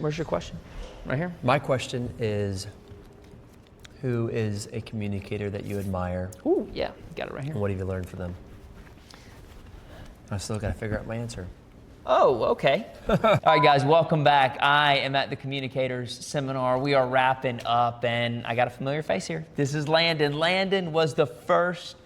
Where's your question? Right here? My question is, who is a communicator that you admire? Ooh, yeah, got it right here. And what have you learned from them? I still got to figure out my answer. Oh, okay. All right, guys, welcome back. I am at the Communicators seminar. We are wrapping up, and I got a familiar face here. This is Landon. Landon was the first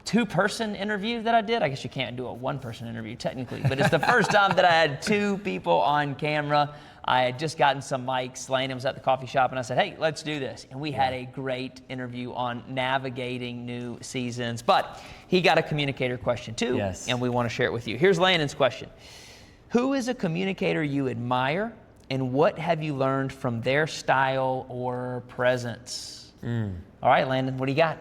two-person interview that I did. I guess you can't do a one-person interview technically, but it's the first time that I had two people on camera. I had just gotten some mics. Landon was at the coffee shop, and I said, hey, let's do this. And we had a great interview on navigating new seasons. But he got a communicator question too, Yes. and we want to share it with you. Here's Landon's question. Who is a communicator you admire, and what have you learned from their style or presence? All right, Landon, what do you got?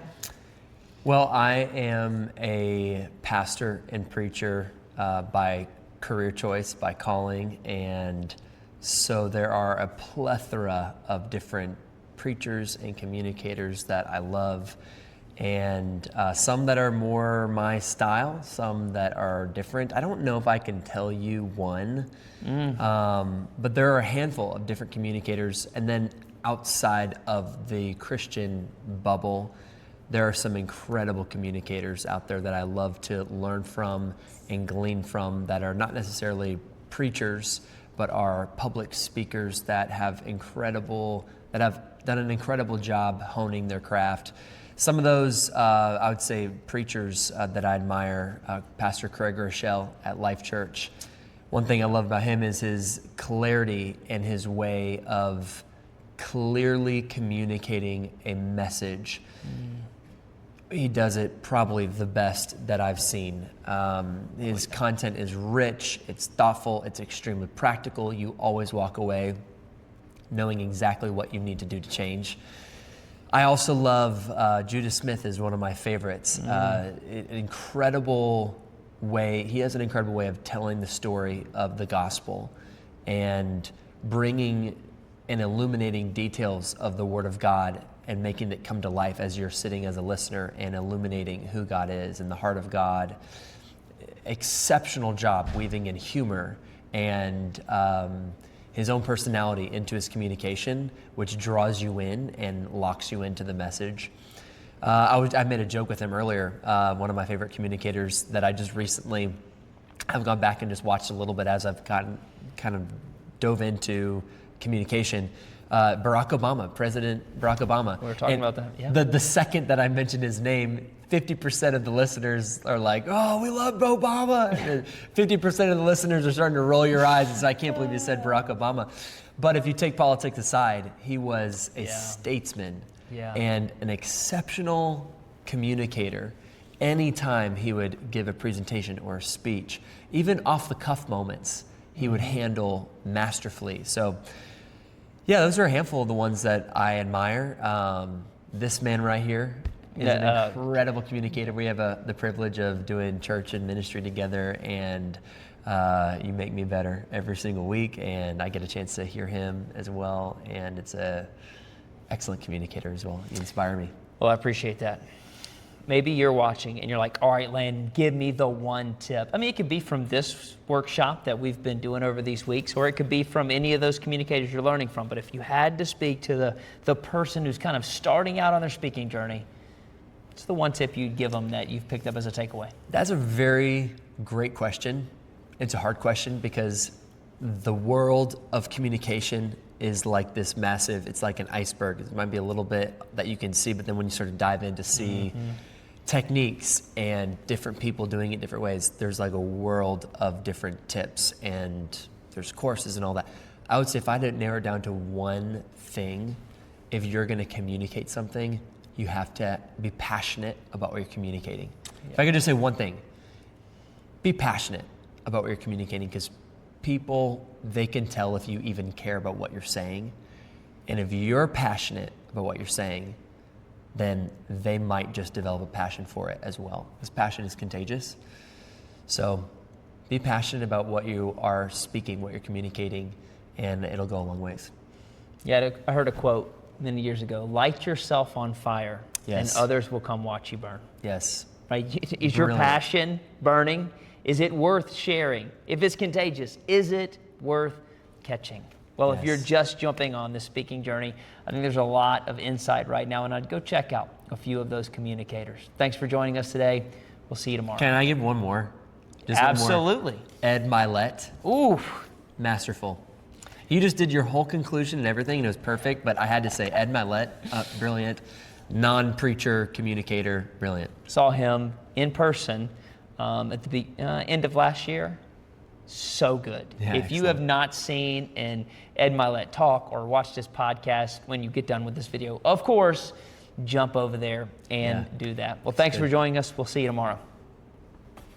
Well, I am a pastor and preacher by career choice, by calling, and so there are a plethora of different preachers and communicators that I love, and some that are more my style, some that are different. I don't know if I can tell you one, but there are a handful of different communicators, and then outside of the Christian bubble, there are some incredible communicators out there that I love to learn from and glean from that are not necessarily preachers, but are public speakers that have done an incredible job honing their craft. Some of those, I would say, preachers that I admire, Pastor Groeschel at Life Church. One thing I love about him is his clarity and his way of clearly communicating a message. He does it probably the best that I've seen. His content is rich, it's thoughtful, it's extremely practical. You always walk away knowing exactly what you need to do to change. I also love Judah Smith is one of my favorites. He has an incredible way of telling the story of the gospel and bringing and illuminating details of the Word of God and making it come to life as you're sitting as a listener and illuminating who God is and the heart of God. Exceptional job weaving in humor and his own personality into his communication, which draws you in and locks you into the message. I made a joke with him earlier, one of my favorite communicators that I just recently have gone back and just watched a little bit as I've kind of dove into communication. President Barack Obama. We were talking about that, yeah. The second that I mentioned his name, 50% of the listeners are like, oh, we love Obama. And 50% of the listeners are starting to roll your eyes and say, I can't believe you said Barack Obama. But if you take politics aside, he was a statesman and an exceptional communicator. Anytime he would give a presentation or a speech, even off the cuff moments, he would handle masterfully. So yeah, those are a handful of the ones that I admire. This man right here is an incredible communicator. We have the privilege of doing church and ministry together, and you make me better every single week, and I get a chance to hear him as well, and it's an excellent communicator as well. You inspire me. Well, I appreciate that. Maybe you're watching and you're like, all right, Landon, give me the one tip. I mean, it could be from this workshop that we've been doing over these weeks, or it could be from any of those communicators you're learning from. But if you had to speak to the person who's kind of starting out on their speaking journey, what's the one tip you'd give them that you've picked up as a takeaway? That's a very great question. It's a hard question because the world of communication is like this massive, it's like an iceberg. It might be a little bit that you can see, but then when you sort of dive in to see techniques and different people doing it different ways, there's like a world of different tips and there's courses and all that. I would say if I had to narrow it down to one thing, if you're going to communicate something, you have to be passionate about what you're communicating. Yeah. If I could just say one thing, be passionate about what you're communicating, because people, they can tell if you even care about what you're saying. And if you're passionate about what you're saying, then they might just develop a passion for it as well. Because passion is contagious. So be passionate about what you are speaking, what you're communicating, and it'll go a long ways. Yeah, I heard a quote many years ago, light yourself on fire, and others will come watch you burn. Yes. Right? Is your passion burning? Is it worth sharing? If it's contagious, is it worth catching? Well, if you're Yes. just jumping on the speaking journey, I think there's a lot of insight right now, and I'd go check out a few of those communicators. Thanks for joining us today. We'll see you tomorrow. Can I give one more? Just one more. Absolutely. Ed Mylett, Ooh, masterful. You just did your whole conclusion and everything, and it was perfect, but I had to say Ed Mylett, brilliant. Non-preacher communicator, brilliant. saw him in person at the end of last year. So good. Yeah, If you have not seen an Ed Mylett talk or watched this podcast, when you get done with this video, of course, jump over there and do that. Well, thanks for joining us. We'll see you tomorrow.